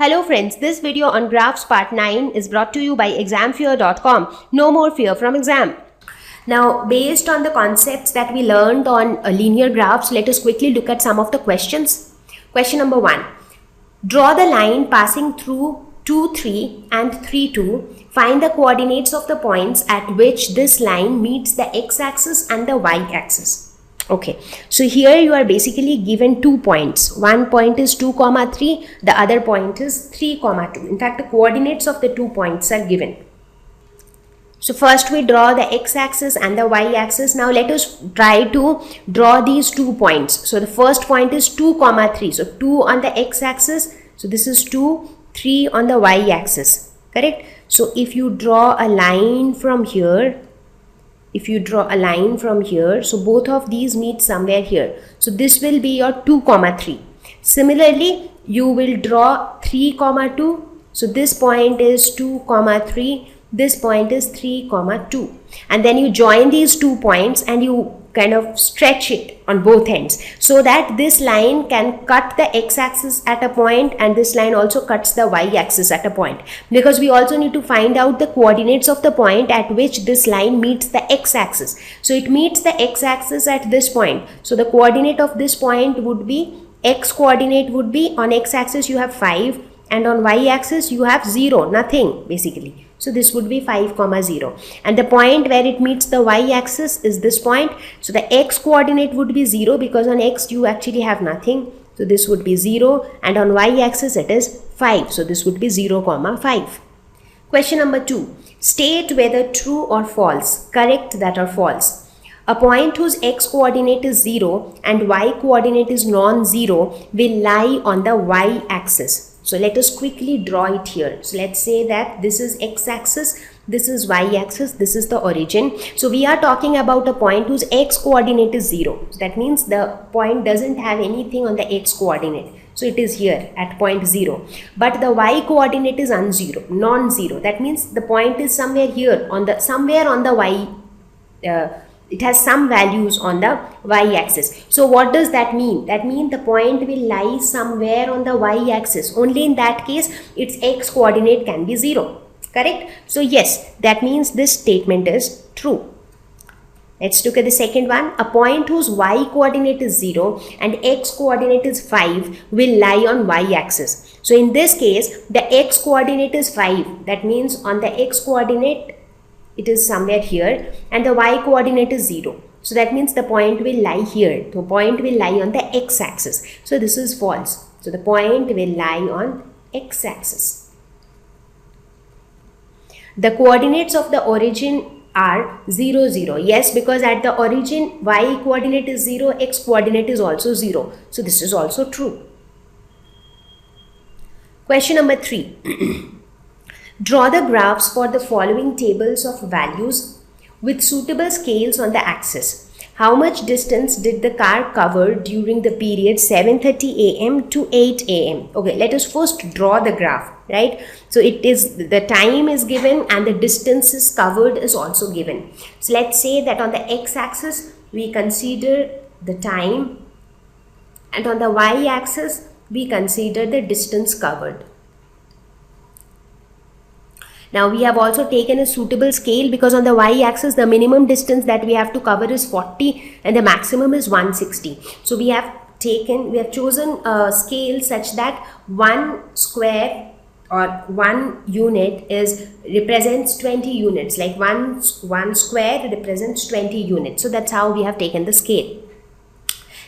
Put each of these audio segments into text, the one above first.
Hello friends, this video on graphs part 9 is brought to you by examfear.com. No more fear from exam. Now, based on the concepts that we learned on linear graphs, let us quickly look at some of the questions. Question number 1. Draw the line passing through 2, 3 and 3, 2. Find the coordinates of the points at which this line meets the x-axis and the y-axis. Okay, so here you are basically given 2 points. One point is 2, 3, the other point is 3, 2. In fact, the coordinates of the 2 points are given. So first we draw the x-axis and the y-axis. Now let us try to draw these 2 points. So the first point is 2, 3. So 2 on the x-axis. So this is 2, 3 on the y-axis. Correct? So if you draw a line from here, so both of these meet somewhere here. So this will be your 2, 3. Similarly, you will draw 3, 2. So this point is 2, 3. This point is 3, 2. And then you join these 2 points and you kind of stretch it on both ends so that this line can cut the x-axis at a point and this line also cuts the y-axis at a point, because we also need to find out the coordinates of the point at which this line meets the x-axis. So it meets the x-axis at this point. So the coordinate of this point would be, x coordinate would be, on x-axis you have 5 and on y-axis you have 0, nothing basically. So this would be 5, 0. And the point where it meets the y-axis is this point. So the x coordinate would be 0 because on x you actually have nothing. So this would be 0 and on y-axis it is 5. So this would be 0, 5. Question number 2. State whether true or false. Correct that or false. A point whose x coordinate is 0 and y coordinate is non-zero will lie on the y-axis. So let us quickly draw it here. So let's say that this is x-axis, this is y-axis, this is the origin. So we are talking about a point whose x coordinate is 0. So that means the point doesn't have anything on the x coordinate. So it is here at point 0. But the y coordinate is non-zero. That means the point is somewhere here somewhere on the y. It has some values on the y-axis. So what does that mean? That means the point will lie somewhere on the y-axis. Only in that case, its x coordinate can be 0. Correct? So yes, that means this statement is true. Let's look at the second one. A point whose y coordinate is 0 and x coordinate is 5 will lie on y-axis. So in this case, the x coordinate is 5. That means on the x coordinate, it is somewhere here and the y coordinate is 0. So that means the point will lie here. The point will lie on the x-axis. So this is false. So the point will lie on x-axis. The coordinates of the origin are 0, 0. Yes, because at the origin y coordinate is 0, x coordinate is also 0. So this is also true. Question number 3. Draw the graphs for the following tables of values with suitable scales on the axis. How much distance did the car cover during the period 7:30 a.m. to 8 a.m.? Okay, let us first draw the graph, right? So it is, the time is given and the distances covered is also given. So let's say that on the x-axis we consider the time and on the y-axis we consider the distance covered. Now we have also taken a suitable scale because on the y-axis the minimum distance that we have to cover is 40 and the maximum is 160. So we have chosen a scale such that 1 square or 1 unit represents 20 units, like one square represents 20 units. So that's how we have taken the scale.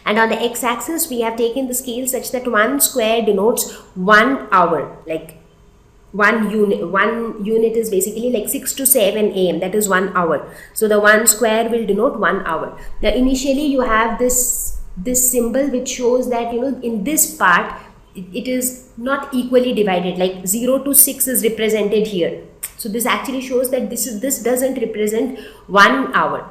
And on the x-axis we have taken the scale such that 1 square denotes 1 hour, like one unit is basically like 6 to 7 a.m. that is 1 hour. So the 1 square will denote 1 hour. Now initially you have this symbol which shows that, in this part it is not equally divided, like 0 to 6 is represented here. So this actually shows that this doesn't represent 1 hour.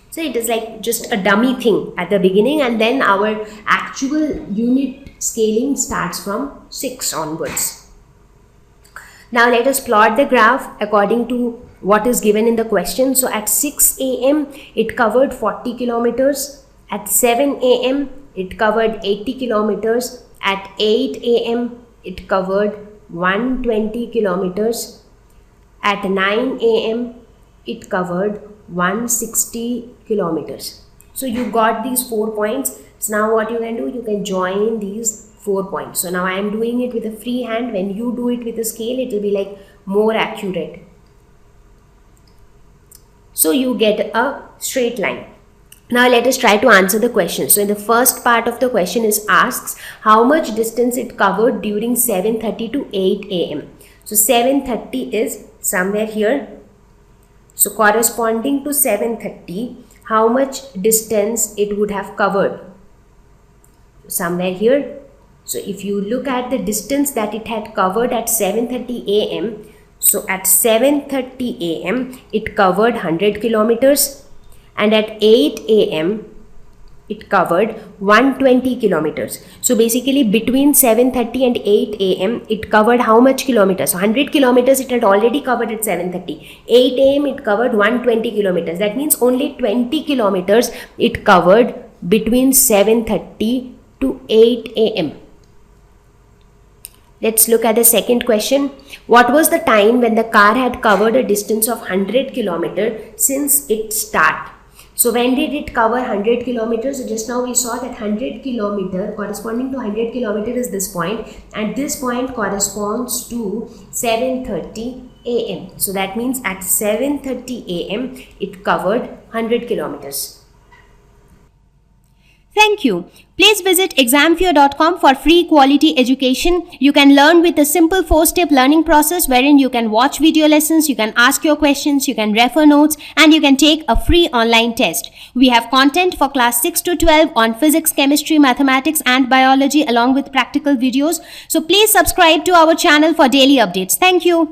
So it is like just a dummy thing at the beginning, and then our actual unit scaling starts from 6 onwards. Now let us plot the graph according to what is given in the question. So at 6 a.m. it covered 40 kilometers. At 7 a.m. it covered 80 kilometers. At 8 a.m. it covered 120 kilometers. At 9 a.m. it covered 160 kilometers. So you got these 4 points. So now what you can do, you can join these 4 points. So now I am doing it with a free hand. When you do it with a scale, it will be like more accurate. So you get a straight line. Now let us try to answer the question. So in the first part of the question is asks how much distance it covered during 7:30 to 8 a.m. So 7:30 is somewhere here. So corresponding to 7:30, how much distance it would have covered? Somewhere here. So if you look at the distance that it had covered at 7:30 a.m. So at 7:30 a.m. it covered 100 kilometers. And at 8 a.m. it covered 120 kilometers. So basically between 7:30 and 8 a.m. it covered how much kilometers? So 100 kilometers it had already covered at 7:30. 8 a.m. it covered 120 kilometers. That means only 20 kilometers it covered between 7:30 to 8 a.m. Let's look at the second question. What was the time when the car had covered a distance of 100 kilometers since its start? So when did it cover 100 kilometers? So just now we saw that 100 kilometer corresponding to 100 kilometer is this point, and this point corresponds to 7:30 a.m. So that means at 7:30 a.m. it covered 100 kilometers. Thank you. Please visit examfear.com for free quality education. You can learn with a simple 4-step learning process wherein you can watch video lessons, you can ask your questions, you can refer notes, and you can take a free online test. We have content for class 6 to 12 on physics, chemistry, mathematics, and biology along with practical videos. So please subscribe to our channel for daily updates. Thank you.